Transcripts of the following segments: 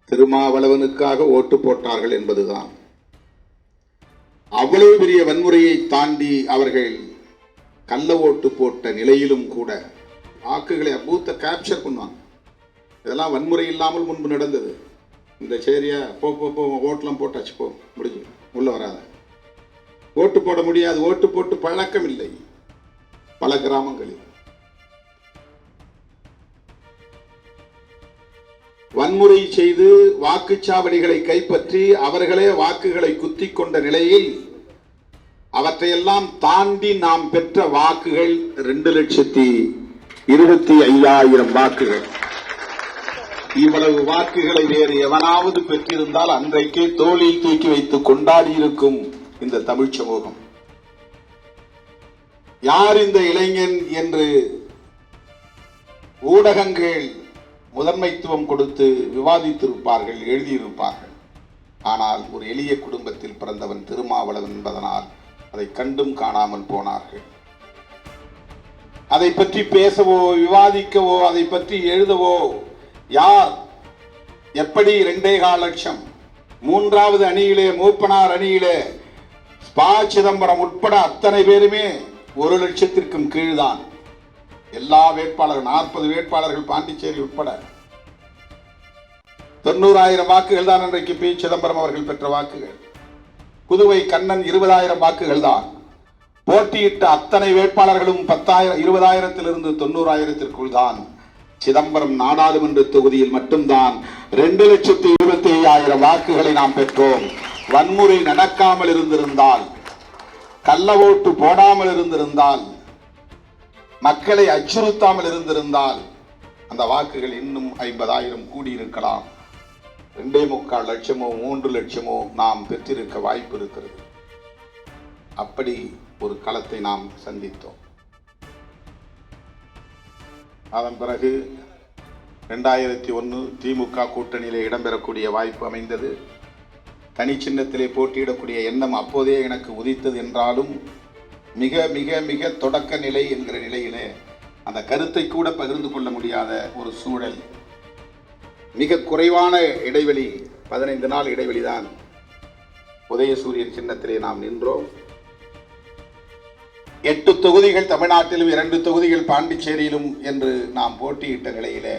திருமாவளவனுக்காக ஓட்டு போட்டார்கள் என்பதுதான். அவ்வளவு பெரிய வன்முறையை தாண்டி அவர்கள் கள்ள ஓட்டு போட்ட நிலையிலும் கூட வாக்குகளை பூத்தை கேப்சர் பண்ணுவாங்க. இதெல்லாம் வன்முறை இல்லாமல் முன்பு நடந்தது. இந்த சேரியா போ ஓட்டெல்லாம் போட்டாச்சு, போ முடிஞ்சு உள்ள வராத, ஓட்டு போட முடியாது, ஓட்டு போட்டு பழக்கம் இல்லை. பல கிராமங்களில் வன்முறை செய்து வாக்குச்சாவடிகளை கைப்பற்றி அவர்களே வாக்குகளை குத்தி கொண்ட நிலையில் அவற்றையெல்லாம் தாண்டி நாம் பெற்ற வாக்குகள் 2,25,000 வாக்குகள். இவ்வளவு வாக்குகளை வேறு எவனாவது பெற்றிருந்தால் அன்றைக்கே தோளில் தூக்கி வைத்து கொண்டாடி இருக்கும் இந்த தமிழ் சமூகம். யார் இந்த இளைஞன் என்று ஊடகங்கள் முதன்மைத்துவம் கொடுத்து விவாதித்திருப்பார்கள், எழுதியிருப்பார்கள். ஆனால் ஒரு எளிய குடும்பத்தில் பிறந்தவன் திருமாவளவன் என்பதனால் அதை கண்டும் காணாமல் போனார்கள். அதை பற்றி பேசவோ விவாதிக்கவோ அதை பற்றி எழுதவோ யார் எப்படி 2.25 லட்சம் மூன்றாவது அணியிலே மூப்பனார் அணியிலே ப. சிதம்பரம் உட்பட அத்தனை பேருமே 1 லட்சத்திற்கும் கீழ்தான். எல்லா வேட்பாளர்கள் 40 வேட்பாளர்கள் பாண்டிச்சேரி உட்பட 90,000 வாக்குகள் தான் இன்றைக்கு ப. சிதம்பரம் அவர்கள் பெற்ற வாக்குகள். புதுவை கண்ணன் 20,000 வாக்குகள் தான். போட்டியிட்ட அத்தனை வேட்பாளர்களும் 10,000 20,000 90,000 தான். சிதம்பரம் நாடாளுமன்ற தொகுதியில் மட்டும்தான் 2,25,000 வாக்குகளை நாம் பெற்றோம். வன்முறை நடக்காமல் இருந்திருந்தால், கள்ள ஓட்டு போடாமல் இருந்திருந்தால், மக்களை அச்சுறுத்தாமல் இருந்திருந்தால் அந்த வாக்குகள் இன்னும் 50,000 கூடியிருக்கலாம். 2.25 லட்சமோ 3 லட்சமோ நாம் பெற்றிருக்க வாய்ப்பு இருக்கிறது. அப்படி ஒரு களத்தை நாம் சந்தித்தோம். அதன் பிறகு 2001 திமுக கூட்டணியிலே இடம்பெறக்கூடிய வாய்ப்பு அமைந்தது. தனி சின்னத்திலே போட்டியிடக்கூடிய எண்ணம் அப்போதே எனக்கு உதித்தது என்றாலும் மிக மிக மிக தொடக்க நிலை என்கிற நிலையிலே அந்த கருத்தை கூட பகிர்ந்து கொள்ள முடியாத ஒரு சூழல். மிக குறைவான இடைவெளி, 15 நாள் இடைவெளிதான். உதயசூரியன் சின்னத்திலே நாம் நின்றோம். 8 தொகுதிகள் தமிழ்நாட்டிலும் 2 தொகுதிகள் பாண்டிச்சேரியிலும் என்று நாம் போட்டியிட்ட நிலையிலே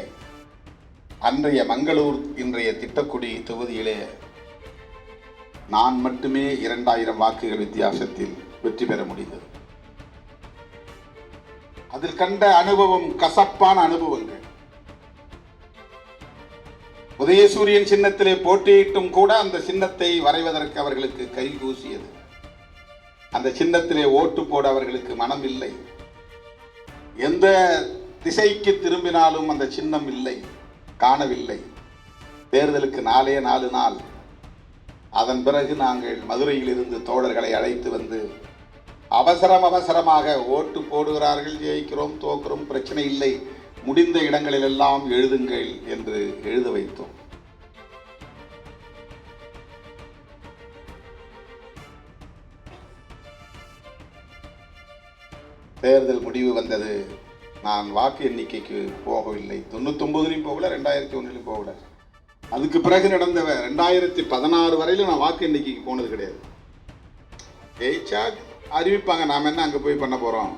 அன்றைய மங்களூர் இன்றைய திட்டக்குடி தொகுதியிலே நான் மட்டுமே 2,000 வாக்குகள் வித்தியாசத்தில் வெற்றி பெற முடிந்தது. அதில் கண்ட அனுபவம் கசப்பான அனுபவங்கள். உதயசூரியன் சின்னத்திலே போட்டியிட்டும் கூட அந்த சின்னத்தை வரைவதற்கு அவர்களுக்கு கைகூசியது. அந்த சின்னத்திலே ஓட்டு போட அவர்களுக்கு மனம் இல்லை. எந்த திசைக்கு திரும்பினாலும் அந்த சின்னம் இல்லை, காணவில்லை. தேர்தலுக்கு 4 நாள். அதன் பிறகு நாங்கள் மதுரையில் இருந்து தோழர்களை அழைத்து வந்து அவசரமாக ஓட்டு போடுகிறார்கள், ஜெயிக்கிறோம் தோக்கிறோம், பிரச்சனை இல்லை, முடிந்த இடங்களிலெல்லாம் எழுதுங்கள் என்று எழுத வைத்தோம். தேர்தல் முடிவு வந்தது. நான் வாக்கு எண்ணிக்கைக்கு போகவில்லை. 99 போகல, 2001 போகல. அதுக்கு பிறகு நடந்த 2016 வரையிலும் நான் வாக்கு எண்ணிக்கைக்கு போனது கிடையாது. ஜெயிச்சா அறிவிப்பாங்க, நாம என்ன அங்க போய் பண்ண போறோம்.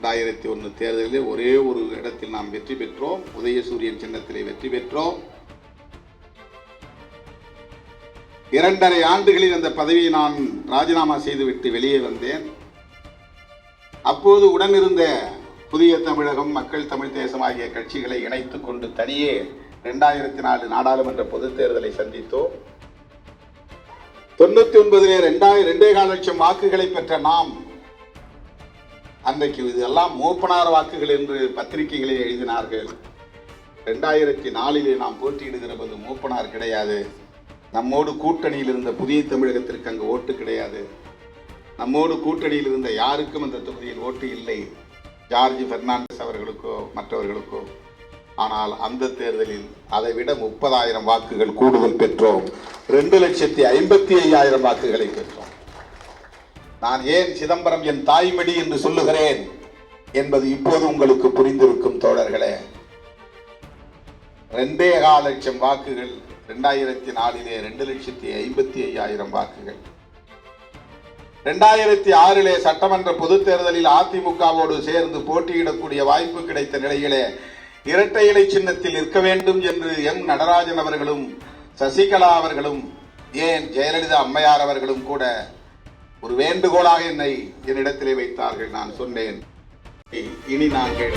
2001 தேர்தலிலே ஒரே ஒரு இடத்தில் நாம் வெற்றி பெற்றோம். உதயசூரியன் சின்னத்திலே வெற்றி பெற்றோம். 2.5 ஆண்டுகளில் அந்த பதவியை நான் ராஜினாமா செய்துவிட்டு வெளியே வந்தேன். அப்போது உடனிருந்த புதிய தமிழகம், மக்கள் தமிழ் தேசம் ஆகிய கட்சிகளை இணைத்துக் கொண்டு தனியே 2004 நாடாளுமன்ற பொதுத் தேர்தலை சந்தித்தோம். 99 2.25 லட்சம் வாக்குகளை பெற்ற நாம் அன்றைக்கு இதெல்லாம் மூப்பனார் வாக்குகள் என்று பத்திரிகைகளில் எழுதினார்கள். 2004 நாம் போட்டியிடுகிற போது மூப்பனார் கிடையாது. நம்மோடு கூட்டணியில் இருந்த புதிய தமிழகத்திற்கு அங்கு ஓட்டு கிடையாது. நம்மோடு கூட்டணியில் இருந்த யாருக்கும் அந்த தொகுதியில் ஓட்டு இல்லை, ஜார்ஜ் பெர்னாண்டஸ் அவர்களுக்கோ மற்றவர்களுக்கோ. ஆனால் அந்த தேர்தலில் அதை விட 30,000 வாக்குகள் கூடுதல் பெற்றோம். 2,55,000 வாக்குகளை பெற்றோம். நான் ஏன் சிதம்பரம் என் தாய்மடி என்று சொல்லுகிறேன் என்பது இப்போது உங்களுக்கு புரிந்திருக்கும் தோழர்களே. 2.25 லட்சம் வாக்குகள், 2004 2,55,000 வாக்குகள். 2006 சட்டமன்ற பொதுத் தேர்தலில் அதிமுகவோடு சேர்ந்து போட்டியிடக்கூடிய வாய்ப்பு கிடைத்த நிலையிலே இரட்டை இலை சின்னத்தில் இருக்க வேண்டும் என்று எம் நடராஜன் அவர்களும் சசிகலா அவர்களும் ஏன் ஜெயலலிதா அம்மையார் அவர்களும் கூட ஒரு வேண்டுகோளாக என்னிடத்திலே வைத்தார்கள். நான் சொன்னேன், இனி நாங்கள்